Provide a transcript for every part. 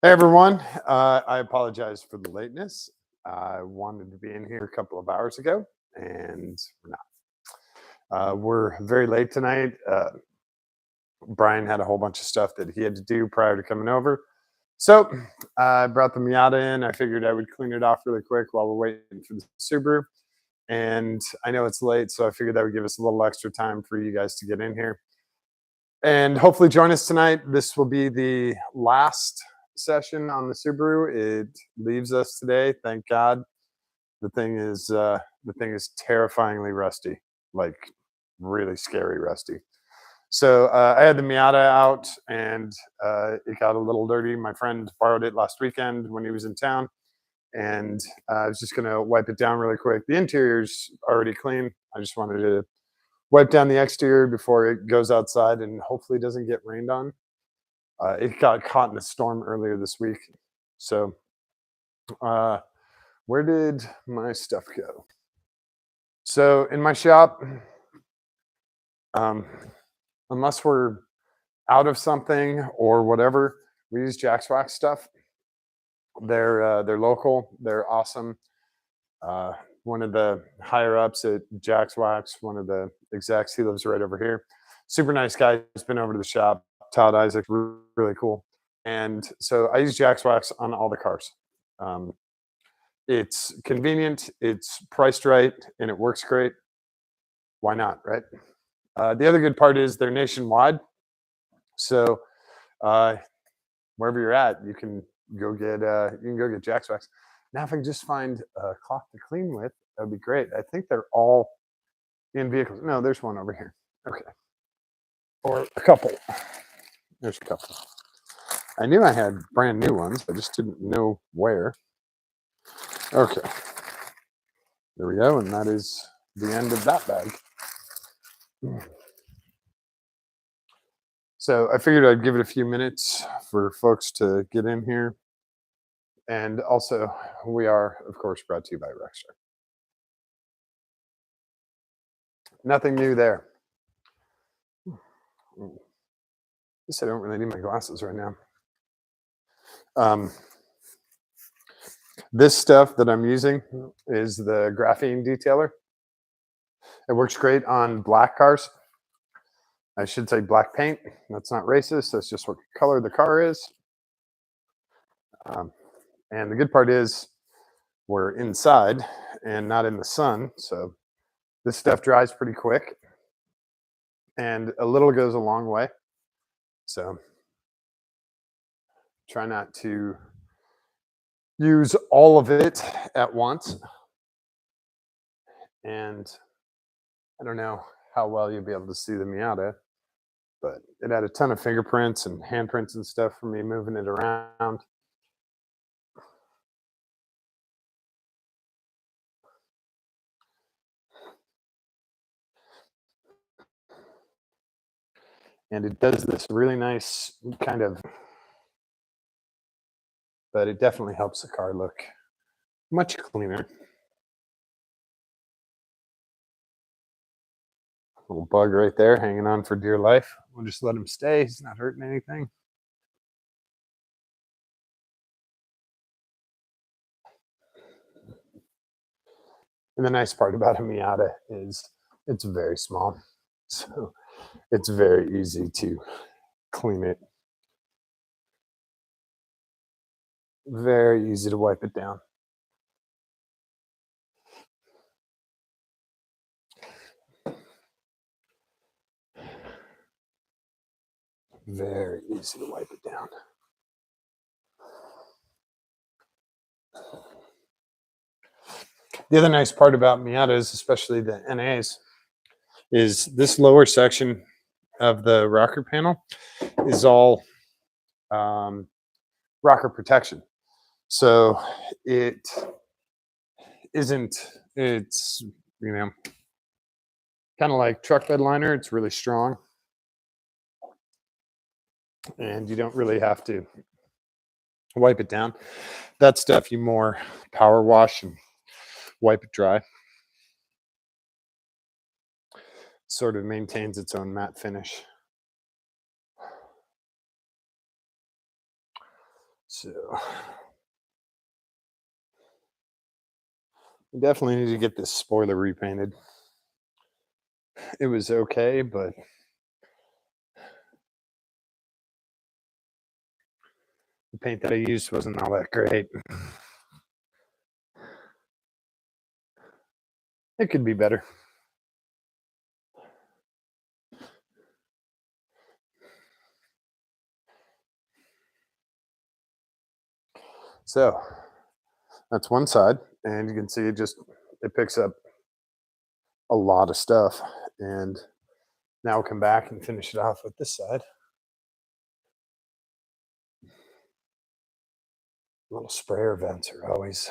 Hey everyone, I apologize for the lateness. I wanted to be in here a couple of hours ago, and we're not. We're very late tonight. Brian had a whole bunch of stuff that he had to do prior to coming over, so I brought the Miata in. I figured I would clean it off really quick while we're waiting for the Subaru. And I know it's late, so I figured that would give us a little extra time for you guys to get in here and hopefully join us tonight. This will be the last session on the Subaru. It leaves us today, thank God. The thing is terrifyingly rusty, like really scary rusty. So I had the Miata out, and it got a little dirty. My friend borrowed it last weekend when he was in town, and I was just gonna wipe it down really quick. The interior's already clean. I just wanted to wipe down the exterior before it goes outside and hopefully doesn't get rained on. It got caught in a storm earlier this week. So, uh, where did my stuff go? So, in my shop, um, unless we're out of something or whatever, we use Jack's Wax stuff. They're local. They're awesome. Uh, One of the higher ups at Jack's Wax, one of the execs, he lives right over here. Super nice guy. He's been over to the shop. Todd Isaac, really cool. And so I use Jack's Wax on all the cars. Um, it's convenient, it's priced right, and it works great. Why not, right? The other good part is they're nationwide. So uh, wherever you're at, you can go get Jack's Wax. Now, if I can just find a cloth to clean with, that'd be great. I think they're all in vehicles. No, there's one over here. Okay, or a couple. There's a couple. I knew I had brand new ones. I just didn't know where. Okay, there we go, and that is the end of that bag. So I figured I'd give it a few minutes for folks to get in here. And also, we are, of course, brought to you by Rexstar. Nothing new there. Guess I don't really need my glasses right now. This stuff that I'm using is the graphene detailer. It works great on black cars. I should say black paint. That's not racist. That's just what color the car is. And the good part is we're inside and not in the sun. So this stuff dries pretty quick. And a little goes a long way. So try not to use all of it at once. And I don't know how well you'll be able to see the Miata, but it had a ton of fingerprints and handprints and stuff from me moving it around. And it does this really nice kind of, but it definitely helps the car look much cleaner. Little bug right there hanging on for dear life. We'll just let him stay. He's not hurting anything. And the nice part about a Miata is it's very small. So it's very easy to clean it. Very easy to wipe it down. Very easy to wipe it down. The other nice part about Miatas, especially the NAs, is this lower section of the rocker panel is all rocker protection. So it isn't, it's, you know, kind of like truck bed liner. It's really strong. And you don't really have to wipe it down. That stuff you more power wash and wipe it dry. Sort of maintains its own matte finish. So we definitely need to get this spoiler repainted. It was okay, but the paint that I used wasn't all that great. It could be better. So that's one side, and you can see it picks up a lot of stuff. And now we'll come back and finish it off with this side. Little sprayer vents are always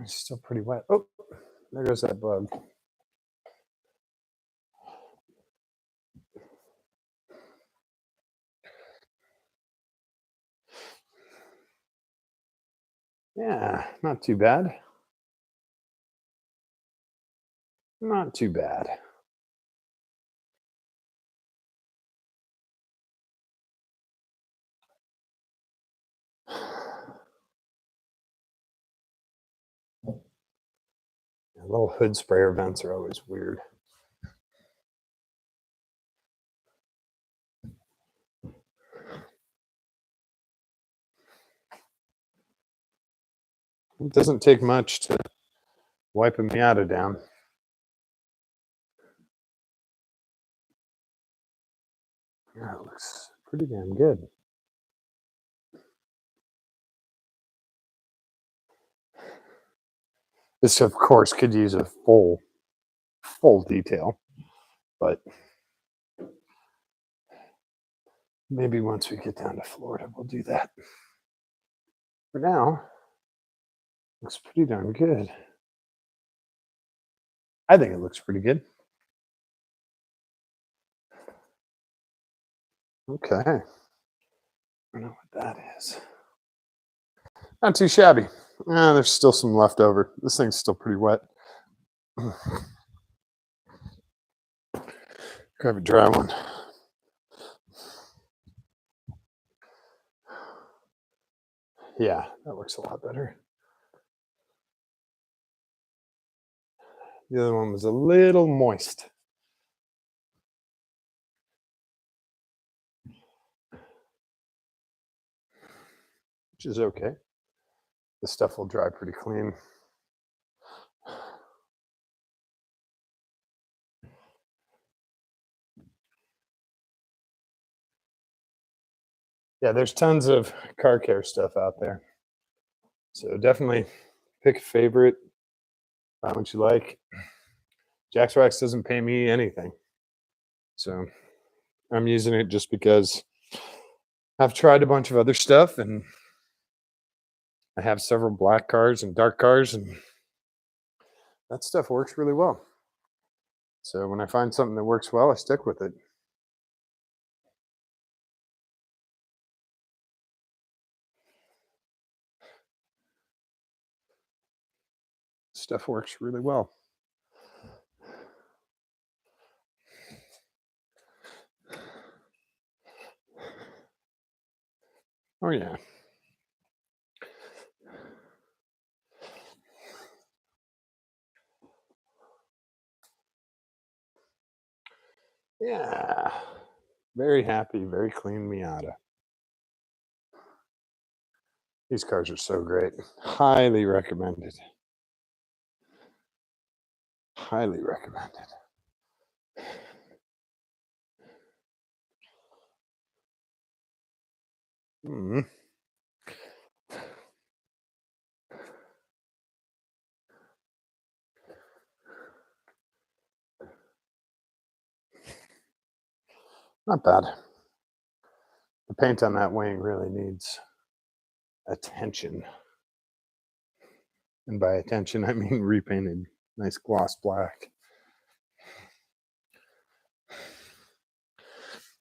it's still pretty wet. Oh, there goes that bug. Yeah, not too bad. Not too bad. Yeah, little hood sprayer vents are always weird. It doesn't take much to wipe a Miata down. Yeah, it looks pretty damn good. This, of course, could use a full detail, but maybe once we get down to Florida, we'll do that. For now, looks pretty darn good. I think it looks pretty good. Okay. I don't know what that is. Not too shabby. There's still some left over. This thing's still pretty wet. Grab a dry one. Yeah, that looks a lot better. The other one was a little moist. Which is okay. This stuff will dry pretty clean. Yeah, there's tons of car care stuff out there. So definitely pick a favorite, find what you like. Jax Wax doesn't pay me anything. So I'm using it just because I've tried a bunch of other stuff and I have several black cars and dark cars, and that stuff works really well. So when I find something that works well, I stick with it. Stuff works really well. Oh, yeah. Yeah. Very happy, very clean Miata. These cars are so great. Highly recommended. Highly recommended. Mm. Not bad. The paint on that wing really needs attention. And by attention, I mean repainted. Nice gloss black.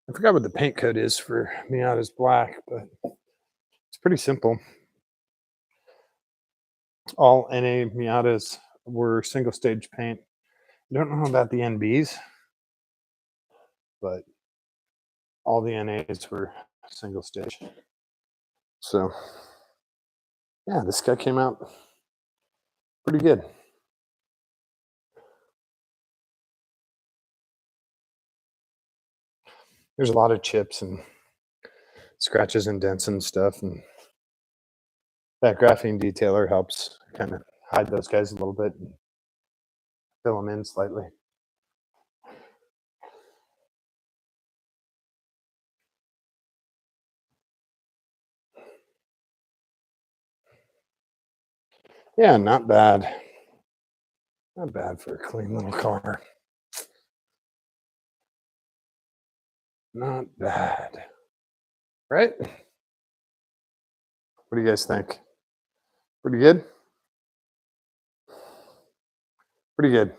I forgot what the paint code is for Miata's black, but it's pretty simple. All NA Miatas were single stage paint, Don't know about the NBs, but all the NAs were single stage. So yeah, this guy came out pretty good. There's a lot of chips and scratches and dents and stuff, and that graphene detailer helps kind of hide those guys a little bit and fill them in slightly. Yeah, not bad. Not bad for a clean little car. Not bad. Right? What do you guys think? Pretty good? Pretty good.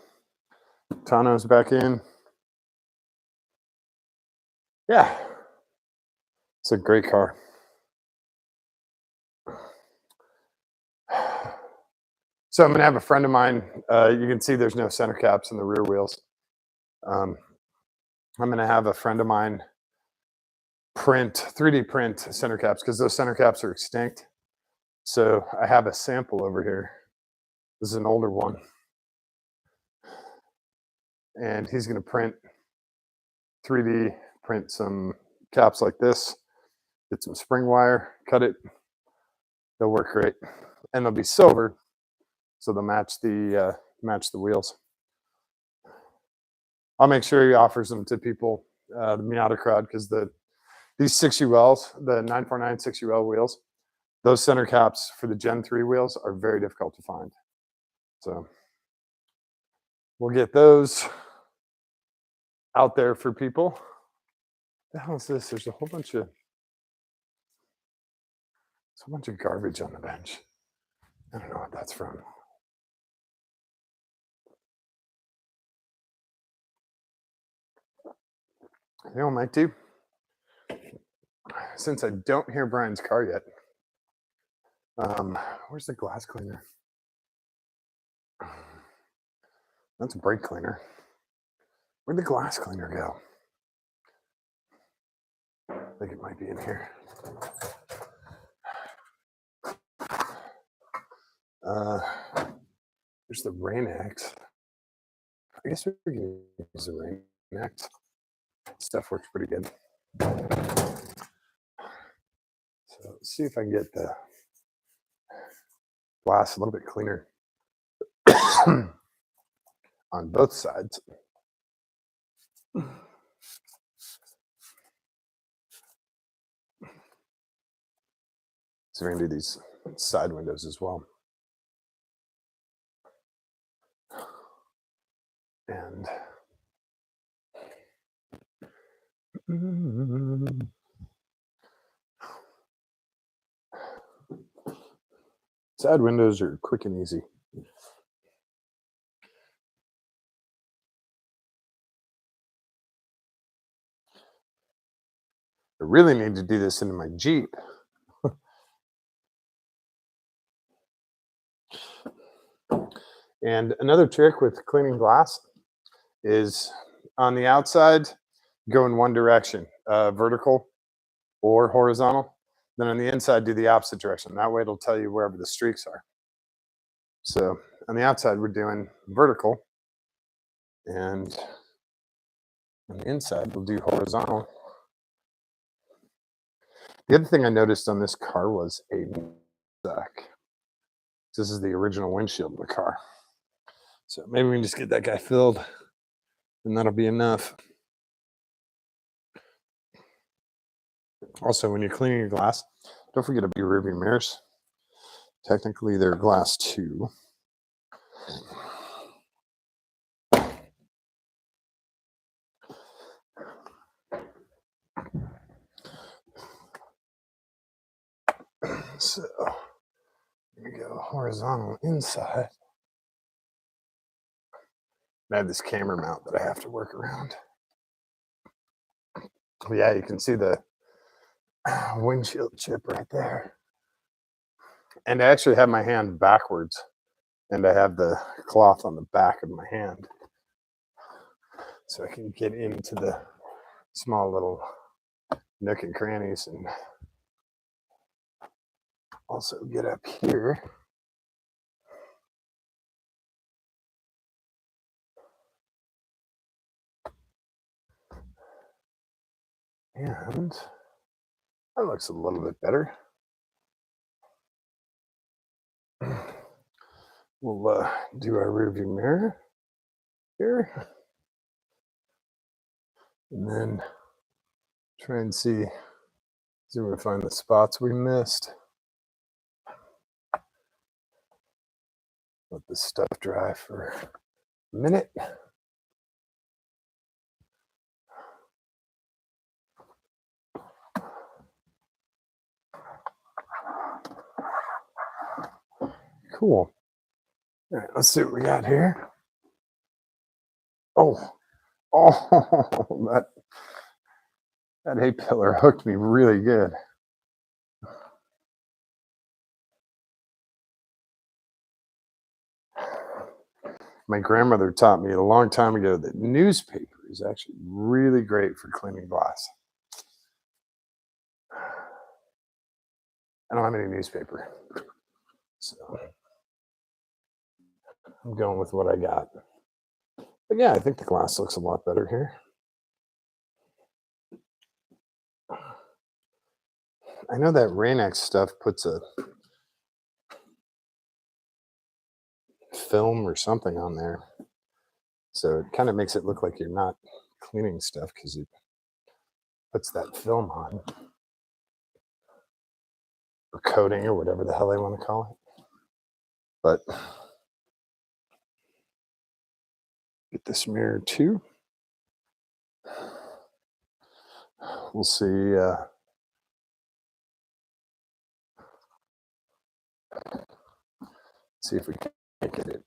Tano's back in. Yeah, it's a great car. So I'm gonna have a friend of mine. You can see there's no center caps in the rear wheels. Um, I'm gonna have a friend of mine print 3D print center caps because those center caps are extinct. So I have a sample over here. This is an older one, and he's gonna print 3D print some caps like this. Get some spring wire, cut it. They'll work great, and they'll be silver, so they'll match the wheels. I'll make sure he offers them to people, the Miata crowd, because these 6ULs, the 949 6UL wheels, those center caps for the Gen 3 wheels are very difficult to find. So we'll get those out there for people. What the hell is this? There's a whole bunch of garbage on the bench. I don't know what that's from. You know what I might do? Since I don't hear Brian's car yet, where's the glass cleaner? That's a brake cleaner. Where'd the glass cleaner go? I think it might be in here. There's the Rain-X. I guess we can use the Rain-X. Stuff works pretty good. So let's see if I can get the glass a little bit cleaner on both sides. So we're gonna do these side windows as well. And side windows are quick and easy. I really need to do this into my Jeep. And another trick with cleaning glass is on the outside, go in one direction, vertical or horizontal. Then on the inside, do the opposite direction. That way it'll tell you wherever the streaks are. So on the outside, we're doing vertical. And on the inside, we'll do horizontal. The other thing I noticed on this car was a suck. This is the original windshield of the car. So maybe we can just get that guy filled and that'll be enough. Also, when you're cleaning your glass, don't forget about your rearview mirrors. Technically, they're glass too. So here we go, horizontal inside. I have this camera mount that I have to work around. Yeah, you can see the windshield chip right there. And I actually have my hand backwards, and I have the cloth on the back of my hand. so I can get into the small little nook and crannies and also get up here. And that looks a little bit better. We'll do our rearview mirror here. And then try and see if we can find the spots we missed. Let this stuff dry for a minute. Cool. All right, let's see what we got here. Oh, that A-pillar hooked me really good. My grandmother taught me a long time ago that newspaper is actually really great for cleaning glass. I don't have any newspaper, so I'm going with what I got. But yeah, I think the glass looks a lot better here. I know that Rain-X stuff puts a film or something on there, so it kind of makes it look like you're not cleaning stuff because it puts that film on, or coating, or whatever the hell they want to call it. But get this mirror too. We'll see. See if we can get it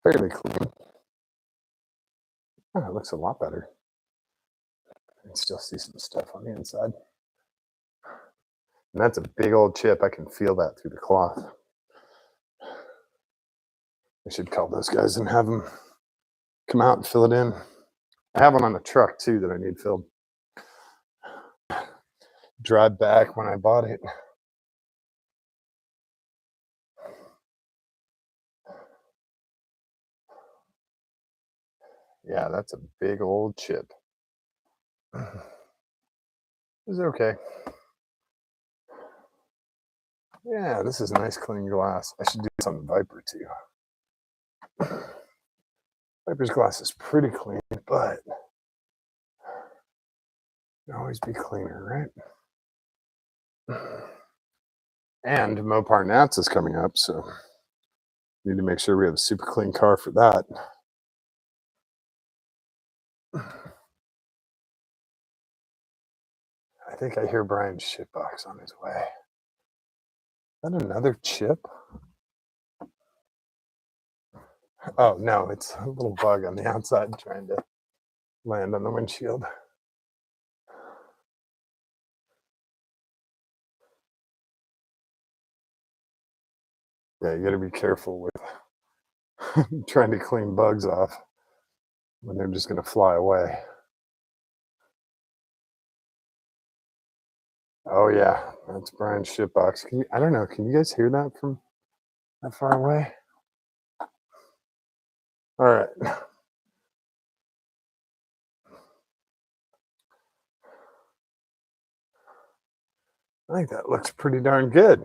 fairly clean. Oh, it looks a lot better. I can still see some stuff on the inside. And that's a big old chip. I can feel that through the cloth. I should call those guys and have them come out and fill it in. I have one on the truck too that I need filled. Drive back when I bought it. Yeah, that's a big old chip. It's okay. Yeah, this is nice clean glass. I should do this on the Viper too. Viper's glass is pretty clean, but it can always be cleaner, right? And Mopar Nats is coming up, so need to make sure we have a super clean car for that. I think I hear Brian's shitbox on his way. Is that another chip? Oh no, it's a little bug on the outside trying to land on the windshield. Yeah, you got to be careful with trying to clean bugs off when they're just going to fly away. Oh yeah, that's Brian's shitbox. I don't know. Can you guys hear that from that far away? All right. I think that looks pretty darn good.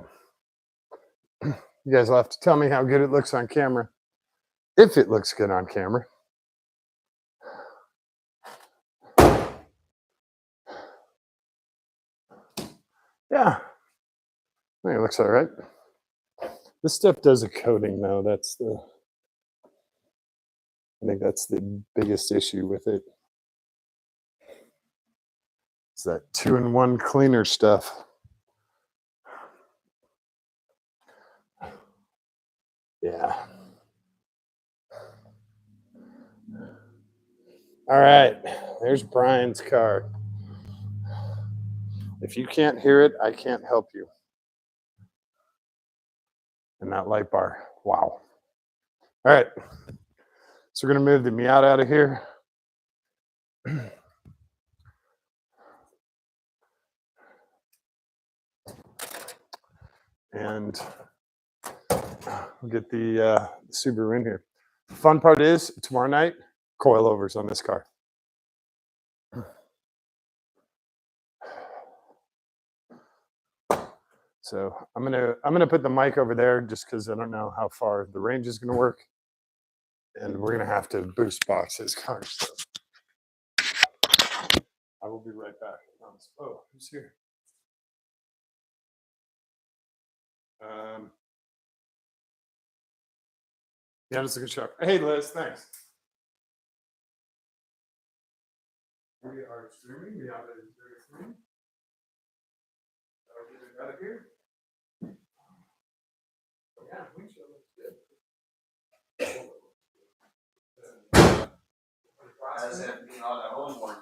You guys will have to tell me how good it looks on camera, if it looks good on camera. Yeah, I think it looks all right. This stuff does a coating though. I think that's the biggest issue with it. It's that 2-in-1 cleaner stuff. Yeah. All right, there's Brian's car. If you can't hear it, I can't help you. And that light bar, wow. All right, So we're gonna move the Miata out of here. And we'll get the Subaru in here. The fun part is tomorrow night, coilovers on this car. So I'm gonna put the mic over there just because I don't know how far the range is gonna work, and we're gonna have to boost box this car. So I will be right back. Oh, who's here? Yeah, that's a good shot. Hey, Liz, thanks. We are streaming. We are streaming. Out of here. Yeah, windshield looks good. As if being on our own one.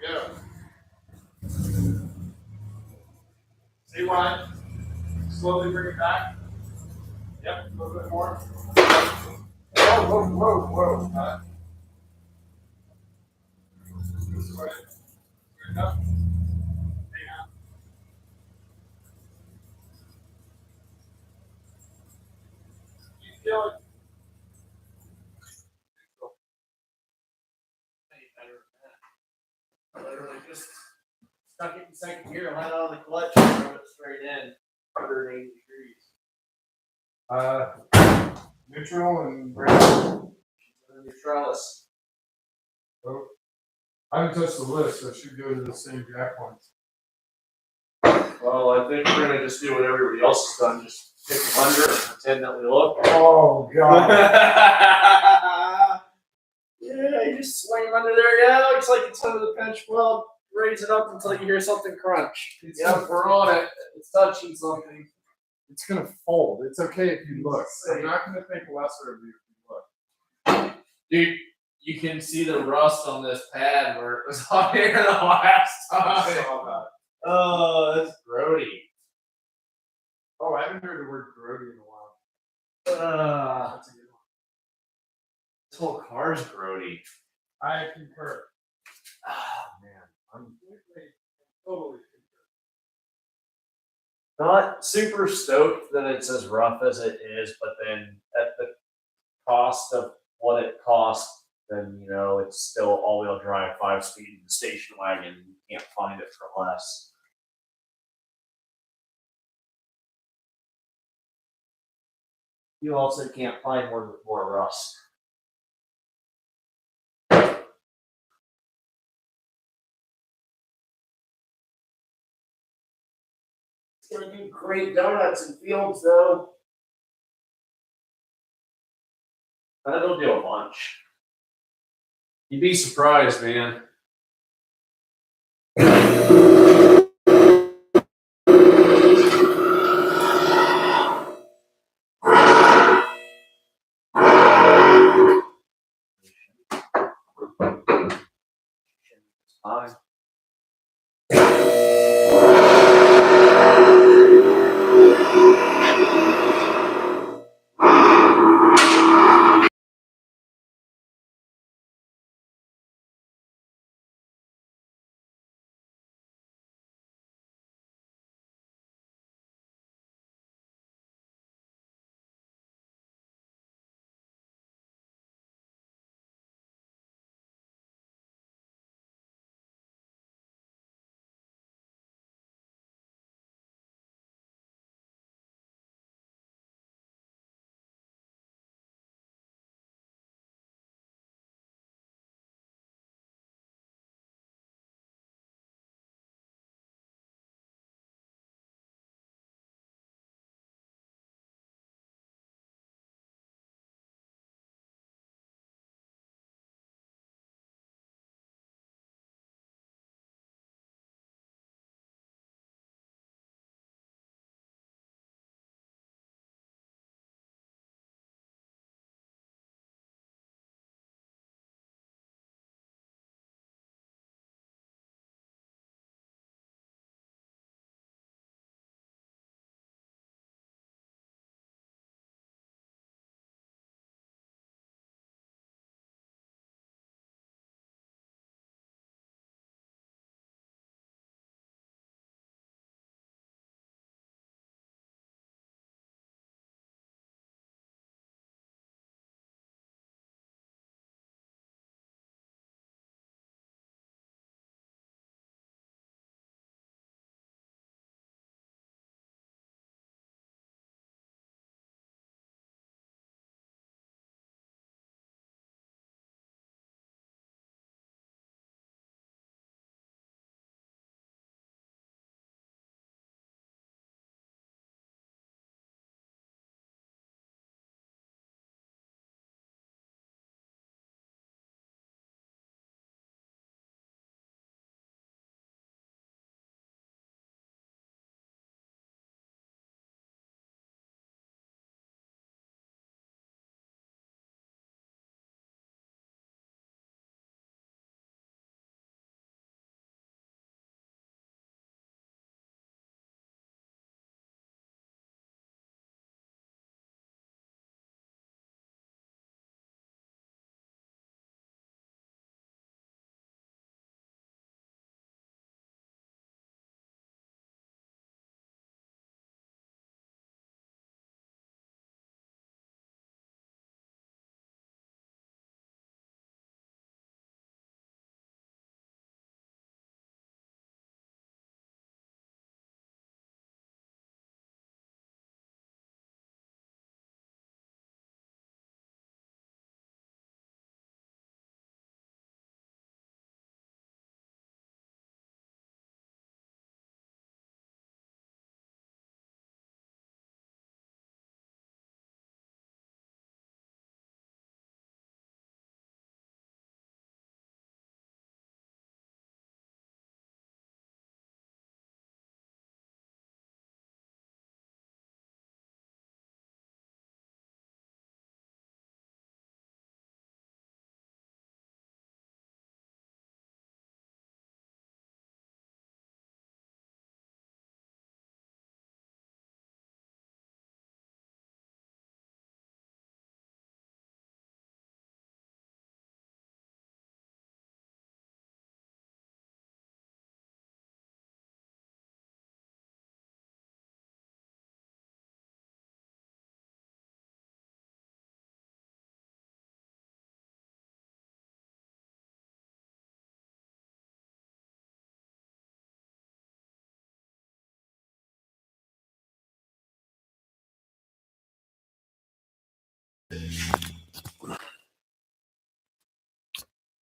Here we go. See why? Slowly bring it back. Yep, a little bit more. Whoa, whoa, whoa, whoa. This way. Good enough. Hang on. Keep feeling. Literally just stuck it in second gear, let out of the clutch, and drove it straight in. 180 degrees. Neutral and brake. Neutralis. Oh, I haven't touched the list, so it should go to the same jack points. Well, I think we're gonna just do what everybody else has done, just pick them under and pretend that we look. Oh, God. Yeah, you just swing them under there. Yeah, looks like it's under the pinch. Well, raise it up until you hear something crunch. Yep, we're on it. It's touching something. It's going to fold. It's okay if you look. I'm not going to think lesser of you if you look. Dude, you can see the rust on this pad where it was on here the last I time. saw that. Oh, that's grody. Oh, I haven't heard the word grody in a while. That's a good one. This whole car's grody. I concur. Ah, man. I'm Totally not super stoked that it's as rough as it is, but then at the cost of what it costs, then you know it's still all-wheel drive, 5-speed in the station wagon. You can't find it for less. You also can't find one with more rust. It's gonna do great donuts and fields though. It'll do a bunch. You'd be surprised, man. Fine.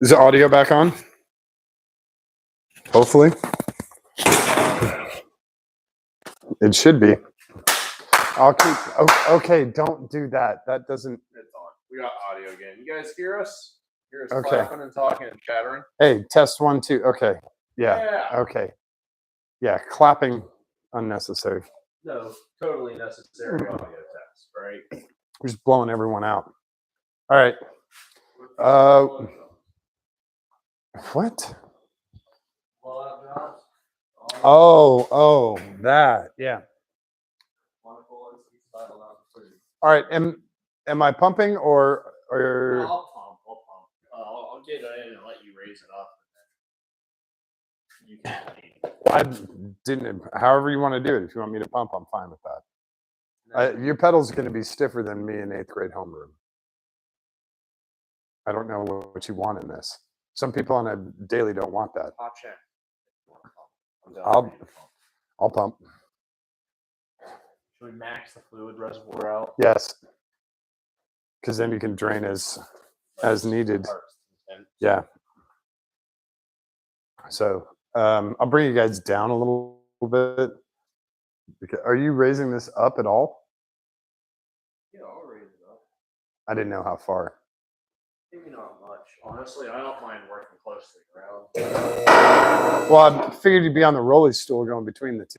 Is the audio back on? Hopefully. It should be. I'll keep. Okay, don't do that. That doesn't. It's on. We got audio again. You guys hear us? Hear us Okay. clapping and talking and chattering? Hey, test 1, 2. Okay. Yeah. Yeah. Okay. Yeah. Clapping unnecessary. No, totally necessary audio test, right? We're just blowing everyone out. All right. What? Oh, that. Yeah. All right. Am I pumping or I'll pump. I'll get in and let you raise it up. And then you can I didn't? However you want to do it. If you want me to pump, I'm fine with that. Your pedal's going to be stiffer than me in 8th grade homeroom. I don't know what you want in this. Some people on a daily don't want that. I'll check. I'll pump. Should we max the fluid reservoir out? Yes. Because then you can drain as needed. Yeah. So I'll bring you guys down a little bit. Are you raising this up at all? Yeah, I'll raise it up. I didn't know how far. Maybe not much. Honestly, I don't mind working close to the ground. Well, I figured you'd be on the rolly stool going between the two.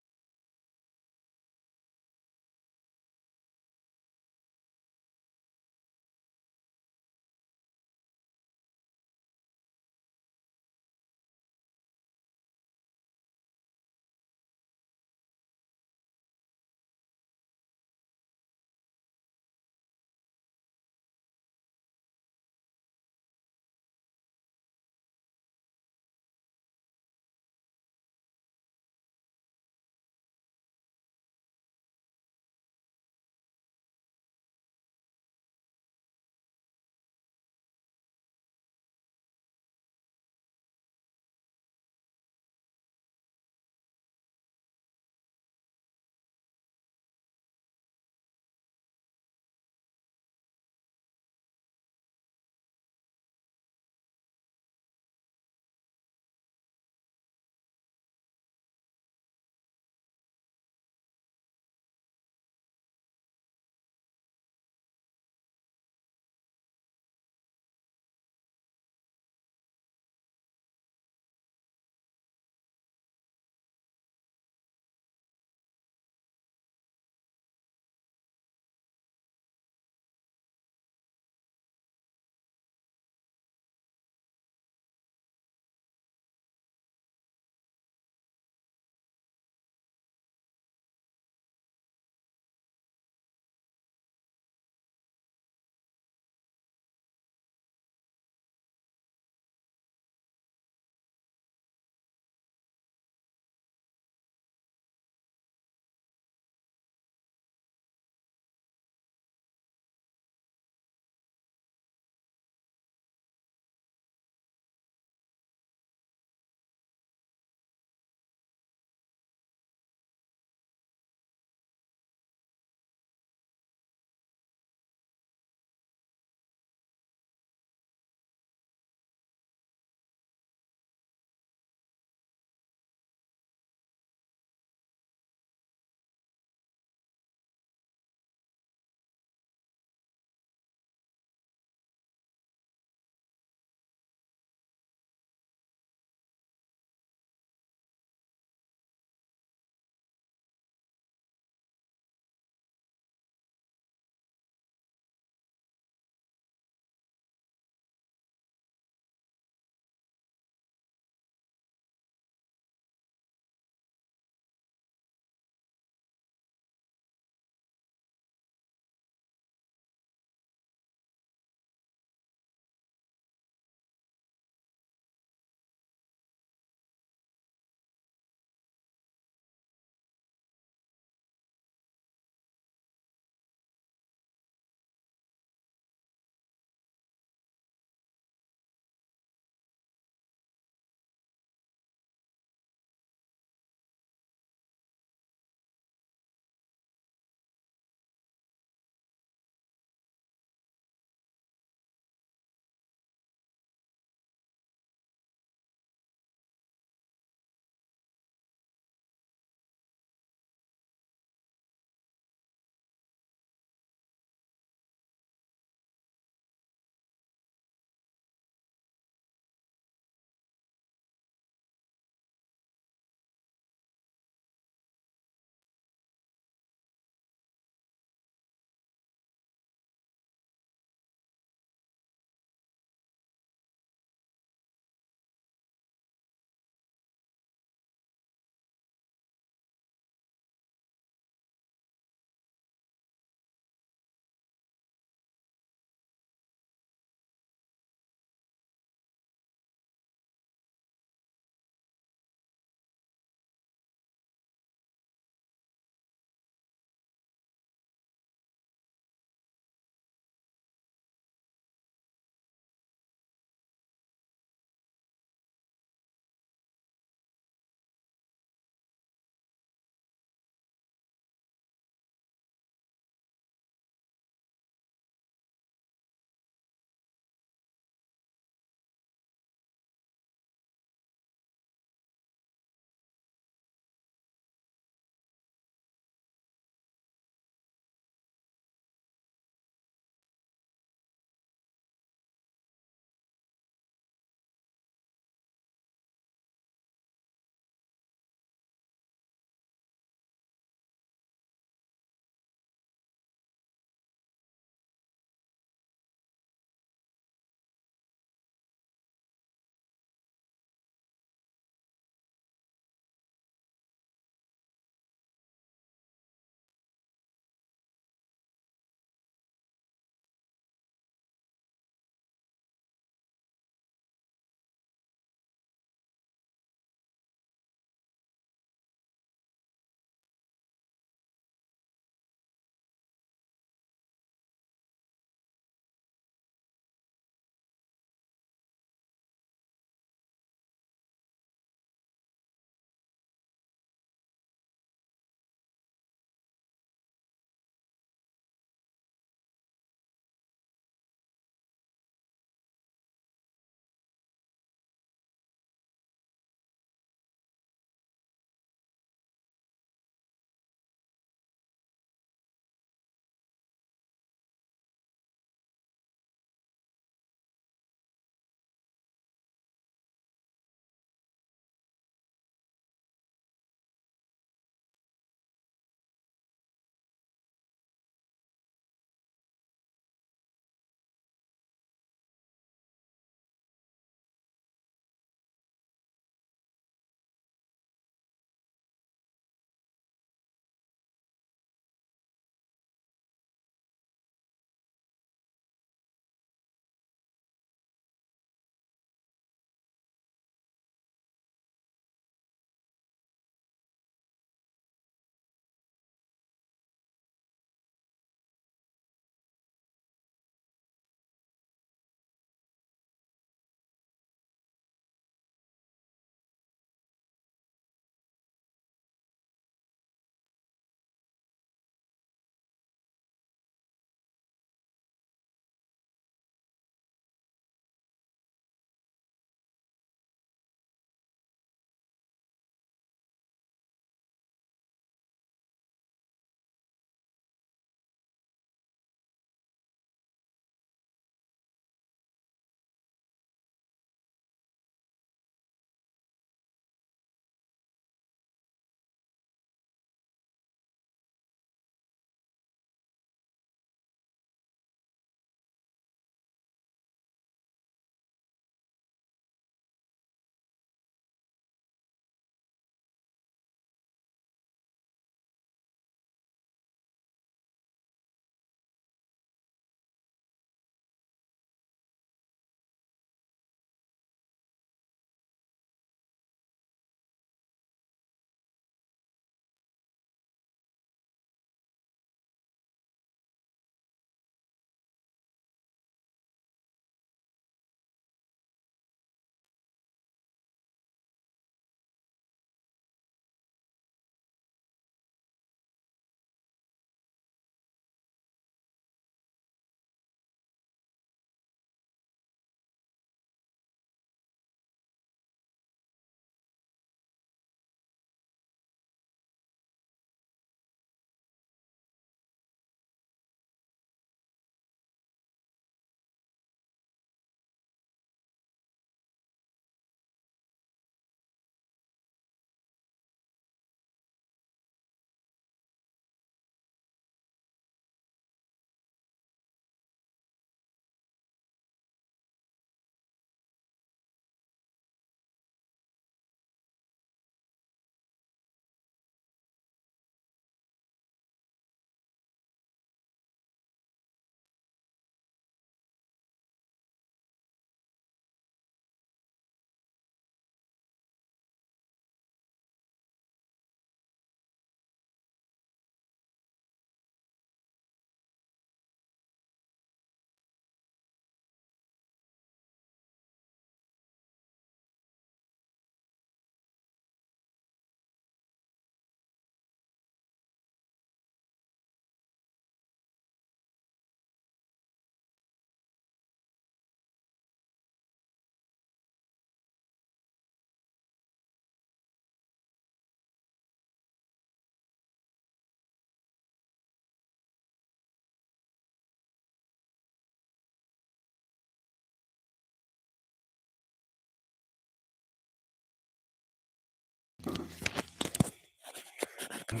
All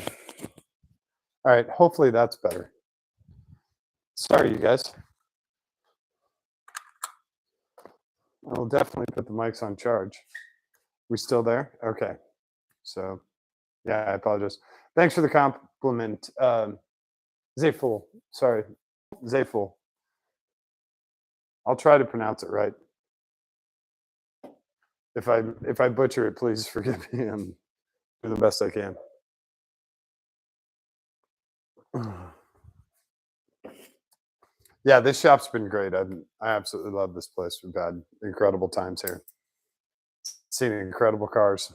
right, hopefully that's better. Sorry, you guys. I'll definitely put the mics on charge. We still there? Okay. So, yeah, I apologize. Thanks for the compliment, Zayful. Sorry, Zayful. I'll try to pronounce it right. If I butcher it, please forgive me. I'm doing the best I can. Yeah, this shop's been great. I absolutely love this place. We've had incredible times here. Seen incredible cars,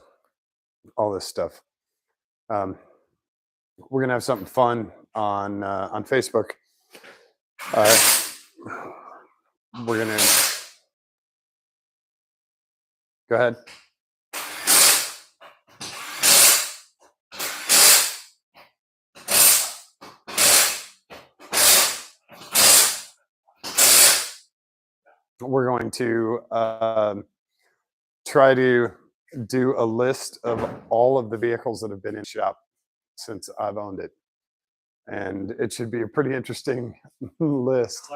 all this stuff. We're gonna have something fun on Facebook. We're gonna go ahead. We're going to try to do a list of all of the vehicles that have been in shop since I've owned it, and it should be a pretty interesting list.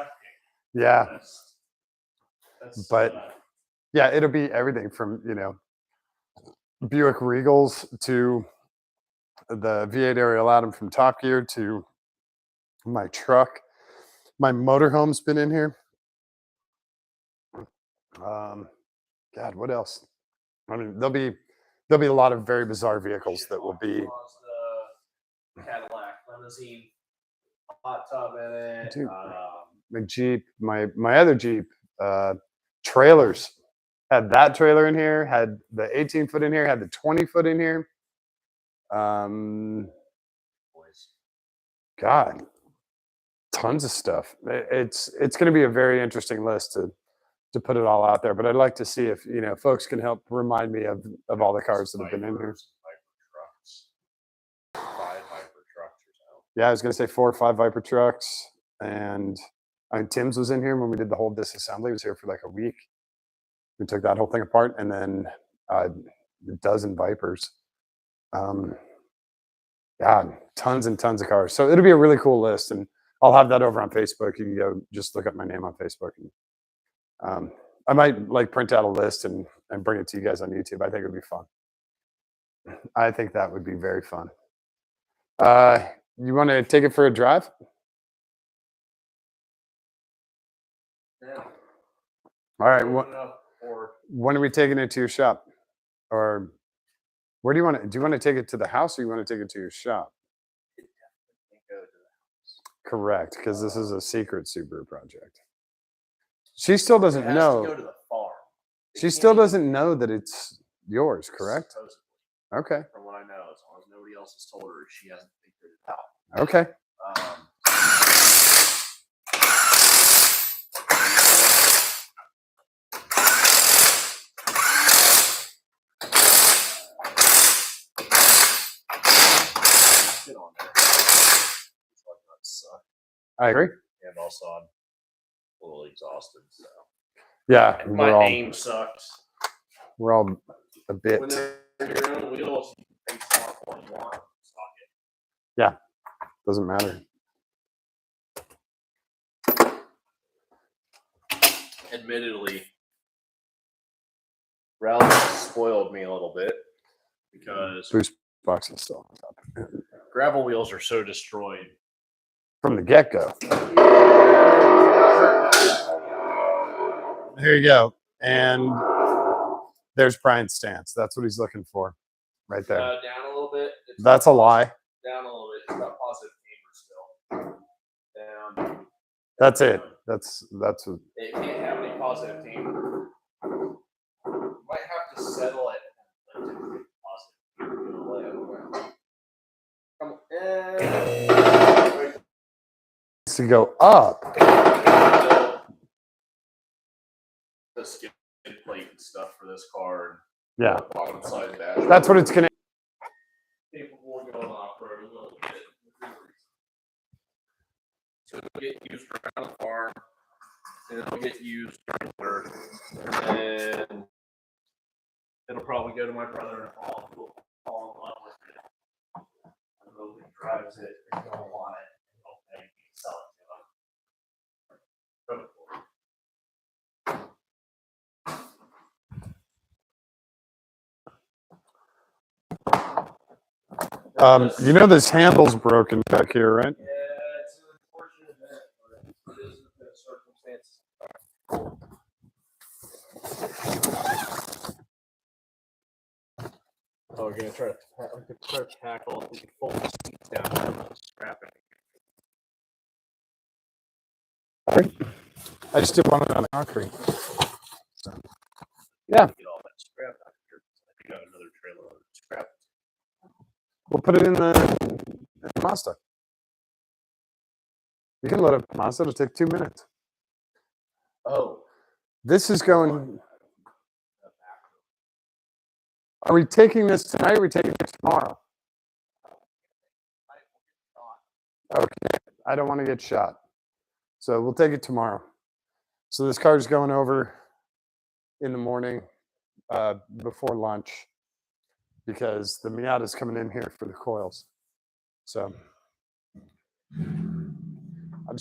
Yeah, but yeah, it'll be everything from Buick Regals to the V8 Ariel Atom from Top Gear to my truck. My motorhome's been in here. God, what else? I mean, there'll be a lot of very bizarre vehicles that will be. The Cadillac limousine, hot tub in it. Dude, my Jeep, my other Jeep, trailers. Had that trailer in here, had the 18-foot in here, had the 20-foot in here. God, tons of stuff. It's going to be a very interesting list to put it all out there. But I'd like to see if folks can help remind me of all the cars that have been in here. 5 Viper trucks or so. Yeah, I was going to say 4 or 5 Viper trucks, and Tim's was in here when we did the whole disassembly. He was here for like a week. We took that whole thing apart, and then a dozen Vipers. God, tons and tons of cars. So it'll be a really cool list, and I'll have that over on Facebook. You can go just look up my name on Facebook, and I might like print out a list and bring it to you guys on YouTube. I think it would be fun. I think that would be very fun. You want to take it for a drive? Yeah. All right. Or When are we taking it to your shop? Or where do you want to? Do you want to take it to the house, or you want to take it to your shop? go to the Correct, because this is a secret Subaru project. She still doesn't It has know. to go to the farm. It She can't still even- doesn't know that it's yours, correct? Supposedly, Okay. from what I know, as long as nobody else has told her, she hasn't figured it out. Okay. Shit on there. It's like that suck. I agree. And also, I'm a little exhausted. So Yeah, my aim sucks. we're all a bit. When they're your own wheels, you can take off what you want. Stock it. Yeah, doesn't matter. Admittedly, Ralph spoiled me a little bit because Boost box is still on top gravel wheels are so destroyed. from the get go. Here you go, and there's Brian's stance. That's what he's looking for, right there. Down a little bit. It's That's a lie. Down a little bit. It's got positive taper still. Down. That's it. That's what. It can't have any positive taper. Might have to settle it. Come on. To go up. The skid plate and stuff for this car. Yeah, Bottom side dash. that's what it's gonna. Capable of going off road a little bit. So it'll get used around the farm, and it'll get used during winter, and it'll probably go to my brother-in-law who will fall in love with it. I'm drives it is going to want it. Don't pay me to sell it to them. You know this handle's broken back here, right? Yeah, it's an unfortunate event, but it is the circumstances. Oh, we're gonna try to tackle if we can fold the seats down and scrap it. I just did one on concrete. So, yeah, Get all that scrap out here. I got another trailer of scrap. we'll put it in the Mazda. You can load up the Mazda. It'll take 2 minutes. Oh, This is going. Are we taking this tonight? Or are we taking it tomorrow? Okay. I don't want to get shot. So we'll take it tomorrow. So this car's going over in the morning before lunch because the Miata's coming in here for the coils. So I'll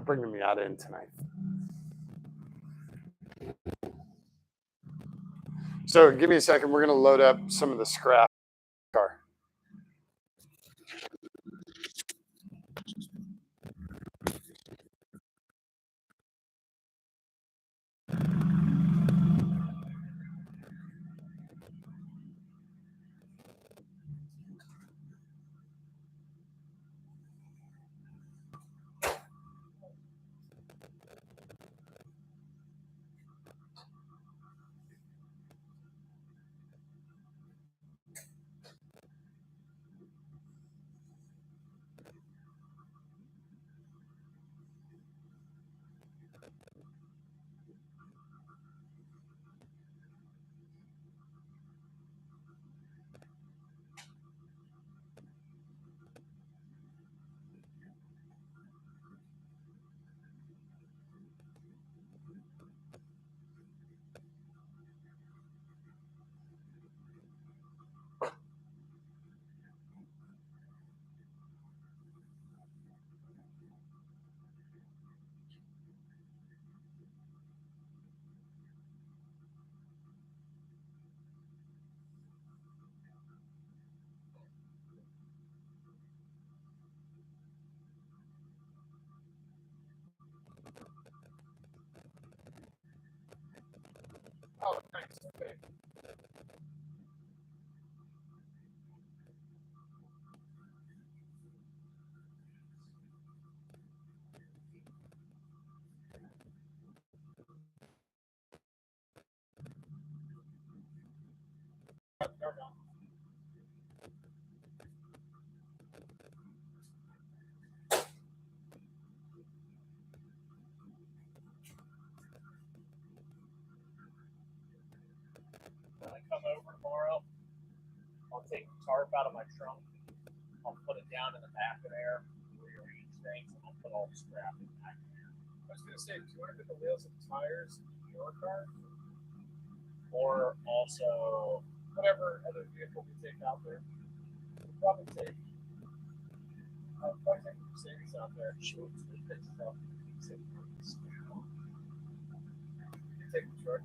bring the Miata in tonight. So give me a second. We're going to load up some of the scrap car. Oh, nice. Okay. when I come over tomorrow, I'll take the tarp out of my trunk. I'll put it down in the back of there, rearrange things, and I'll put all the scrap in the back of there. I was gonna say, do you want to get the wheels and tires in your car? Or also whatever other vehicle we take out there. We'll probably take Mercedes out there. Shoot, take the truck.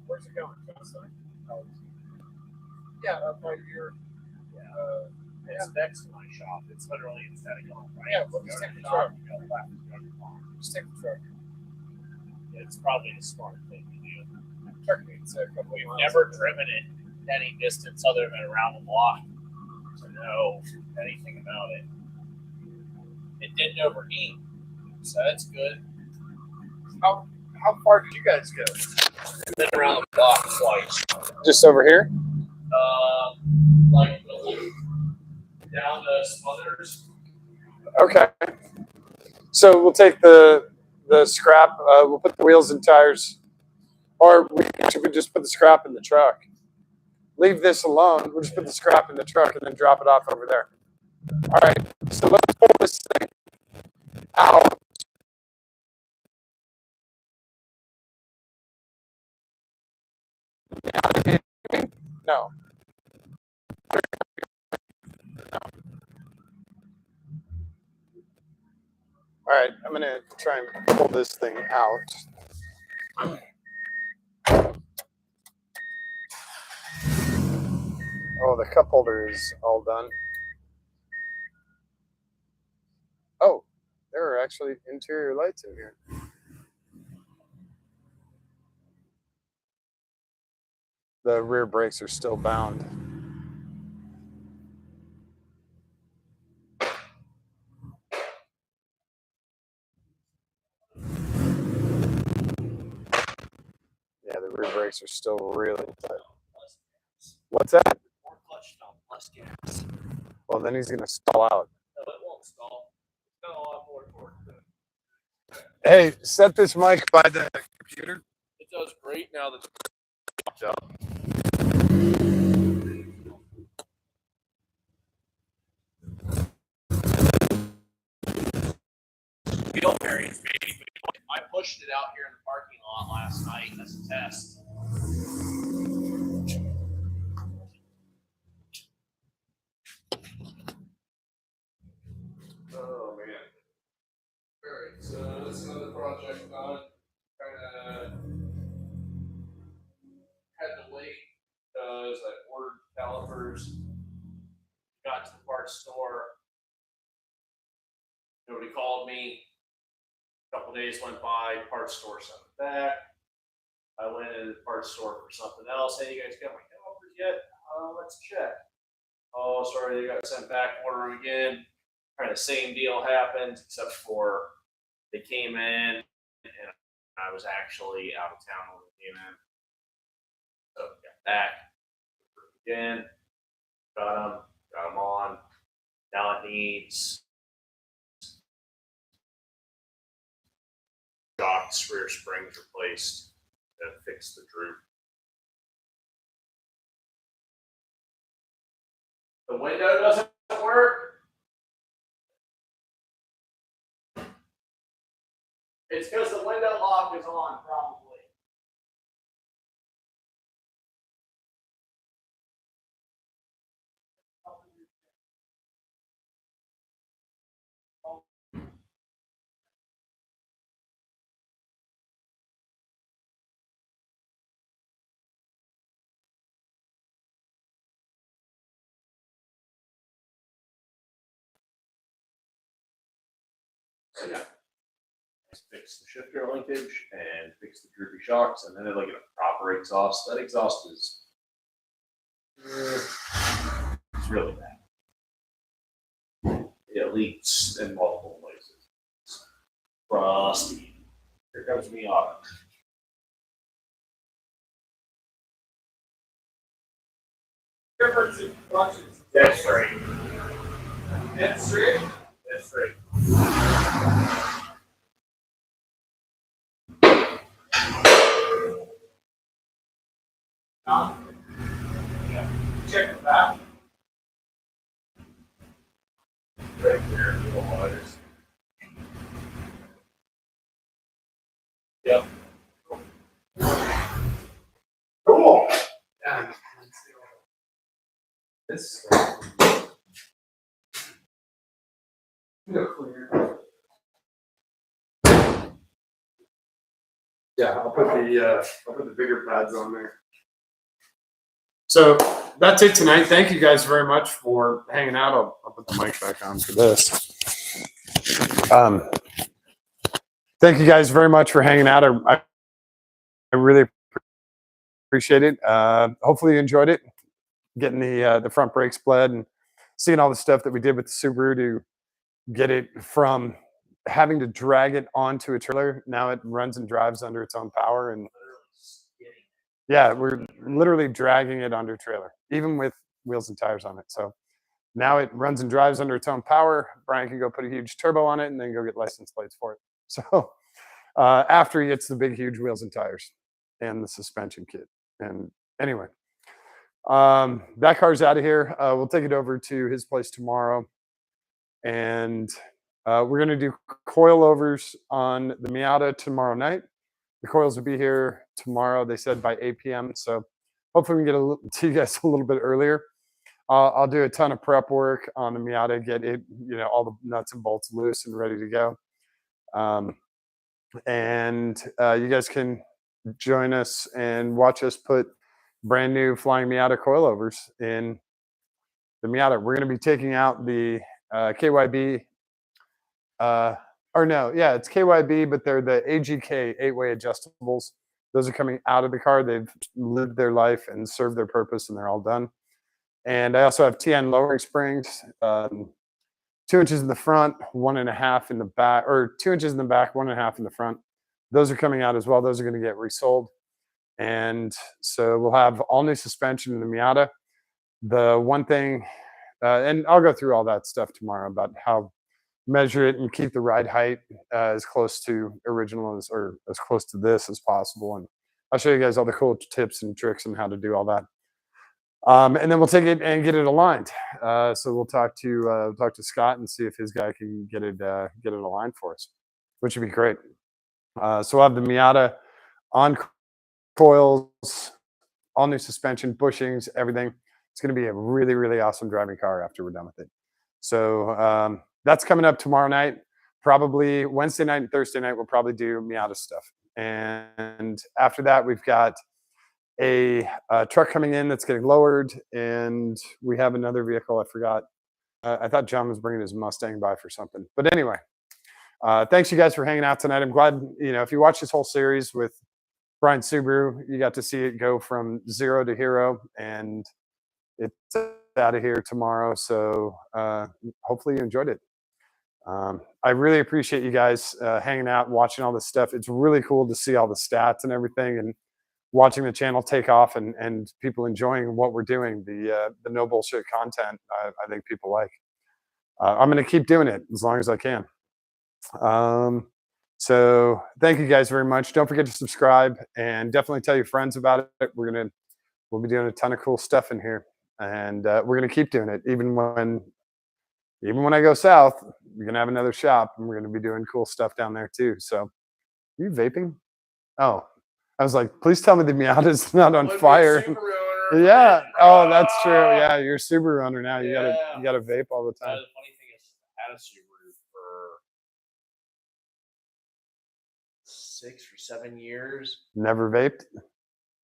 Where's it going? Johnson? Oh, yeah, by your. It's next to my shop. It's literally instead of going right. Yeah, we'll just take the truck. Go left. Just take the truck. It's probably a smart thing to do. We've never driven it any distance other than around the block to know anything about it. It didn't overheat, so that's good. How far did you guys go? I've been around the block twice. Just over here? Like down to Smothers. Okay. So we'll take the scrap. We'll put the wheels and tires, or we could just put the scrap in the truck. Leave this alone. We'll just put the scrap in the truck and then drop it off over there. All right. So let's pull this thing out. No. All right, I'm gonna try and pull this thing out. Oh, the cup holder is all done. Oh, there are actually interior lights in here. The rear brakes are still bound. Yeah, the rear brakes are still really tight. What's that? More clutch stop, less gas. Well, then he's gonna stall out. No, it won't stall. It's got a lot more torque to it. Hey, set this mic by the computer. It does great now that wheel bearings, baby. I pushed it out here in the parking lot last night as a test. Oh man. Alright, so this is another project done. Kinda had to wait because I ordered calipers. Got to the parts store. Nobody called me. A couple days went by, parts store sent it back. I went into the parts store for something else. Hey, you guys got my calipers yet? Let's check. Oh, sorry, they got sent back. Order them again. Kind of same deal happened, except for they came in and I was actually out of town when they came in. So got back again, got them on. Now it needs shocks, rear springs replaced to fix the droop. The window doesn't work. It's because the window lock is on, probably. So yeah, fix the shifter linkage and fix the droopy shocks, and then it'll get a proper exhaust. That exhaust is it's really bad. It leaks in multiple places. It's rusty. Here comes Miata. That's straight. That's straight. That's straight. Yeah. Check the back. Right there, little motors. Yep. Cool. Yeah. This. Yeah, I'll put the bigger pads on there. So that's it tonight. Thank you guys very much for hanging out. I'll put the mic back on for this. Thank you guys very much for hanging out. I really appreciate it. Hopefully you enjoyed it. Getting the front brakes bled and seeing all the stuff that we did with the Subaru to get it from having to drag it onto a trailer. Now it runs and drives under its own power. And yeah, we're literally dragging it under a trailer, even with wheels and tires on it. So now it runs and drives under its own power. Brian can go put a huge turbo on it and then go get license plates for it. So after he gets the big, huge wheels and tires and the suspension kit. And anyway, that car's out of here. We'll take it over to his place tomorrow. And we're going to do coilovers on the Miata tomorrow night. The coils will be here tomorrow, they said, by 8 p.m. So hopefully we can get to you guys a little bit earlier. I'll do a ton of prep work on the Miata, get it, all the nuts and bolts loose and ready to go. And you guys can join us and watch us put brand new flying Miata coilovers in the Miata. We're going to be taking out the KYB, or no, yeah, it's KYB, but they're the AGK 8-way adjustables. Those are coming out of the car. They've lived their life and served their purpose, and they're all done. And I also have TN lowering springs, 2 inches in the front, 1.5 in the back, or 2 inches in the back, 1.5 in the front. Those are coming out as well. Those are going to get resold. And so we'll have all new suspension in the Miata. The one thing, and I'll go through all that stuff tomorrow about how measure it and keep the ride height as close to original as, or as close to this as possible. And I'll show you guys all the cool tips and tricks on how to do all that. And then we'll take it and get it aligned. So we'll talk to Scott and see if his guy can get it aligned for us, which would be great. So we'll have the Miata on coils, all new suspension, bushings, everything. It's going to be a really, really awesome driving car after we're done with it. So that's coming up tomorrow night. Probably Wednesday night and Thursday night, we'll probably do Miata stuff. And after that, we've got a truck coming in that's getting lowered, and we have another vehicle. I forgot. I thought John was bringing his Mustang by for something. But anyway, thanks you guys for hanging out tonight. I'm glad, if you watch this whole series with Brian Subaru, you got to see it go from 0 to hero, and it's out of here tomorrow. So hopefully you enjoyed it. I really appreciate you guys hanging out and watching all this stuff. It's really cool to see all the stats and everything, and watching the channel take off, and people enjoying what we're doing. The no bullshit content, I think people like. I'm going to keep doing it as long as I can. So thank you guys very much. Don't forget to subscribe, and definitely tell your friends about it. We'll be doing a ton of cool stuff in here, and we're going to keep doing it even when I go south. We're going to have another shop, and we're going to be doing cool stuff down there too. So, are you vaping? Oh, I was like, please tell me the Miata's not on fire. Yeah. Oh, that's true. Yeah, you're a Subaru owner now. You gotta vape all the time. The funny thing is, I had a Subaru for 6 or 7 years, Never vaped?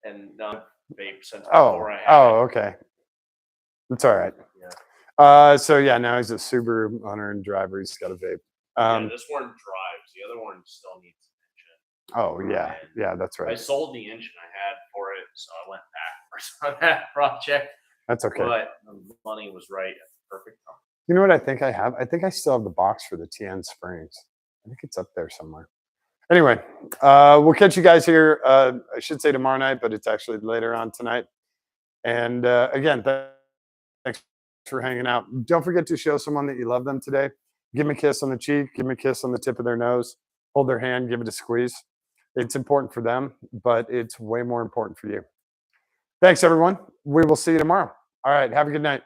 and not vaped since Oh, before I had it. okay. That's all right. Yeah. So yeah, now he's a Subaru owner and driver. He's got a vape. Yeah, this one drives. The other one still needs an engine. Oh yeah, And yeah, that's I right. sold the engine I had for it, so I went backwards on that project. That's okay. But the money was right at the perfect time. You know what I think I have? I think I still have the box for the TN springs. I think it's up there somewhere. Anyway, we'll catch you guys here. I should say tomorrow night, but it's actually later on tonight. And again, thanks for hanging out. Don't forget to show someone that you love them today. Give them a kiss on the cheek. Give them a kiss on the tip of their nose. Hold their hand. Give it a squeeze. It's important for them, but it's way more important for you. Thanks, everyone. We will see you tomorrow. All right. Have a good night.